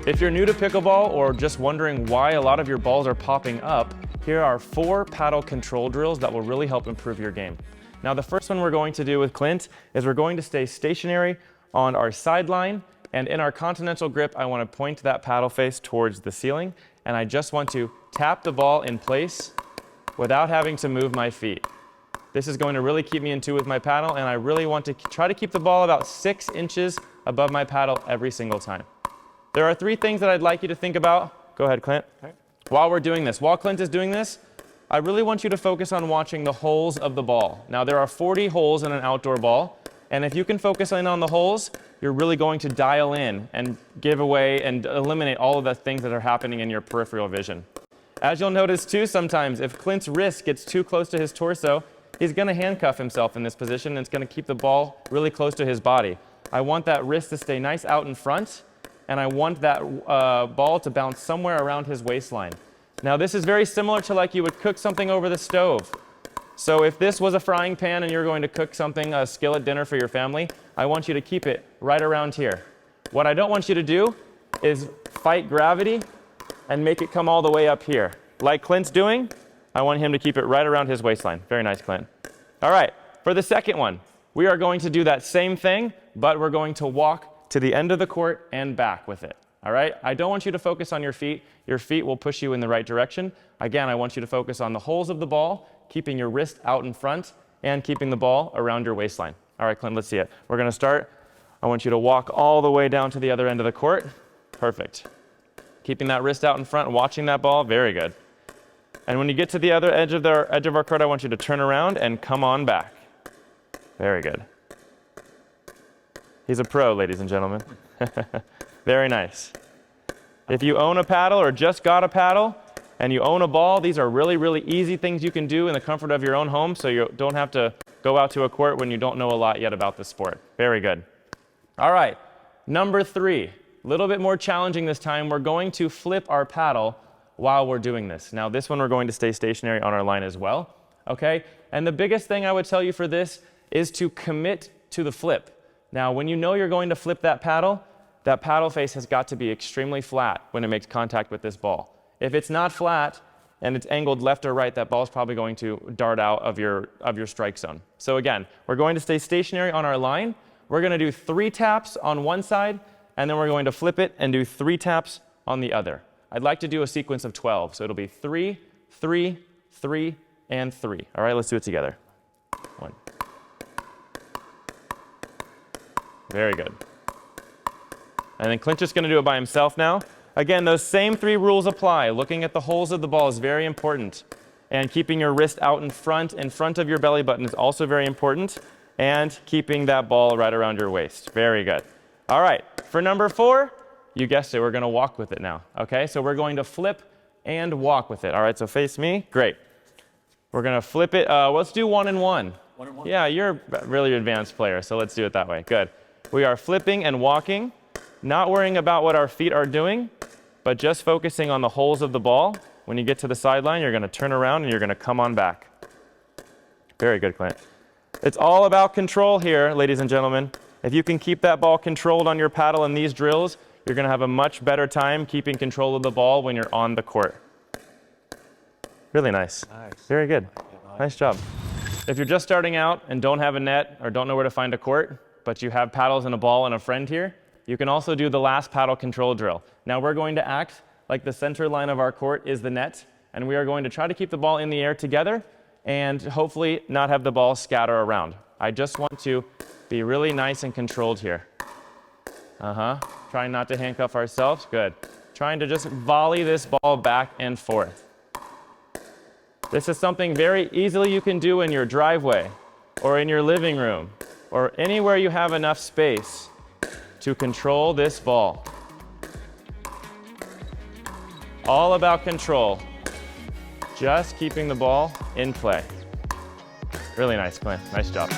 If you're new to pickleball or just wondering why a lot of your balls are popping up, here are 4 paddle control drills that will really help improve your game. Now the first one we're going to do with Clint is we're going to stay stationary on our sideline, and in our continental grip I want to point that paddle face towards the ceiling, and I just want to tap the ball in place without having to move my feet. This is going to really keep me in tune with my paddle, and I really want to try to keep the ball about 6 inches above my paddle every single time. There are 3 things that I'd like you to think about. Go ahead, Clint. Okay. While we're doing this, while Clint is doing this, I really want you to focus on watching the holes of the ball. Now there are 40 holes in an outdoor ball, and if you can focus in on the holes, you're really going to dial in and give away and eliminate all of the things that are happening in your peripheral vision. As you'll notice too, sometimes if Clint's wrist gets too close to his torso, he's going to handcuff himself in this position, and it's going to keep the ball really close to his body. I want that wrist to stay nice out in front, and I want that ball to bounce somewhere around his waistline. Now this is very similar to like you would cook something over the stove. So if this was a frying pan and you're going to cook something, a skillet dinner for your family, I want you to keep it right around here. What I don't want you to do is fight gravity and make it come all the way up here. Like Clint's doing, I want him to keep it right around his waistline. Very nice, Clint. All right, for the second one, we are going to do that same thing, but we're going to walk to the end of the court and back with it. All right, I don't want you to focus on your feet. Your feet will push you in the right direction. Again, I want you to focus on the holes of the ball, keeping your wrist out in front and keeping the ball around your waistline. All right, Clint, let's see it. We're gonna start. I want you to walk all the way down to the other end of the court. Perfect. Keeping that wrist out in front and watching that ball, very good. And when you get to the other edge of our court, I want you to turn around and come on back. Very good. He's a pro, ladies and gentlemen. Very nice. If you own a paddle or just got a paddle and you own a ball, these are really, really easy things you can do in the comfort of your own home, so you don't have to go out to a court when you don't know a lot yet about the sport. Very good. All right, number 3, a little bit more challenging this time. We're going to flip our paddle while we're doing this. Now this one we're going to stay stationary on our line as well, okay? And the biggest thing I would tell you for this is to commit to the flip. Now when you know you're going to flip that paddle face has got to be extremely flat when it makes contact with this ball. If it's not flat and it's angled left or right, that ball's probably going to dart out of your strike zone. So again, we're going to stay stationary on our line. We're going to do 3 taps on one side, and then we're going to flip it and do 3 taps on the other. I'd like to do a sequence of 12, so it'll be 3, 3, 3, and 3. All right, let's do it together. 1. Very good. And then Clint's just going to do it by himself now. Again, those same 3 rules apply. Looking at the holes of the ball is very important. And keeping your wrist out in front of your belly button is also very important. And keeping that ball right around your waist. Very good. All right, for number 4, you guessed it, we're going to walk with it now. Okay, so we're going to flip and walk with it. All right, so face me. Great. We're going to flip it. Let's do 1 and 1. 1 and 1? Yeah, you're a really advanced player, so let's do it that way. Good. We are flipping and walking. Not worrying about what our feet are doing, but just focusing on the holes of the ball. When you get to the sideline, you're going to turn around and you're going to come on back. Very good, Clint. It's all about control here, ladies and gentlemen. If you can keep that ball controlled on your paddle in these drills, you're going to have a much better time keeping control of the ball when you're on the court. Really nice. Nice. Very good. Nice job. If you're just starting out and don't have a net or don't know where to find a court, but you have paddles and a ball and a friend here, you can also do the last paddle control drill. Now we're going to act like the center line of our court is the net, and we are going to try to keep the ball in the air together and hopefully not have the ball scatter around. I just want to be really nice and controlled here. Trying not to handcuff ourselves. Good. Trying to just volley this ball back and forth. This is something very easily you can do in your driveway or in your living room or anywhere you have enough space to control this ball. All about control. Just keeping the ball in play. Really nice, Clint. Nice job.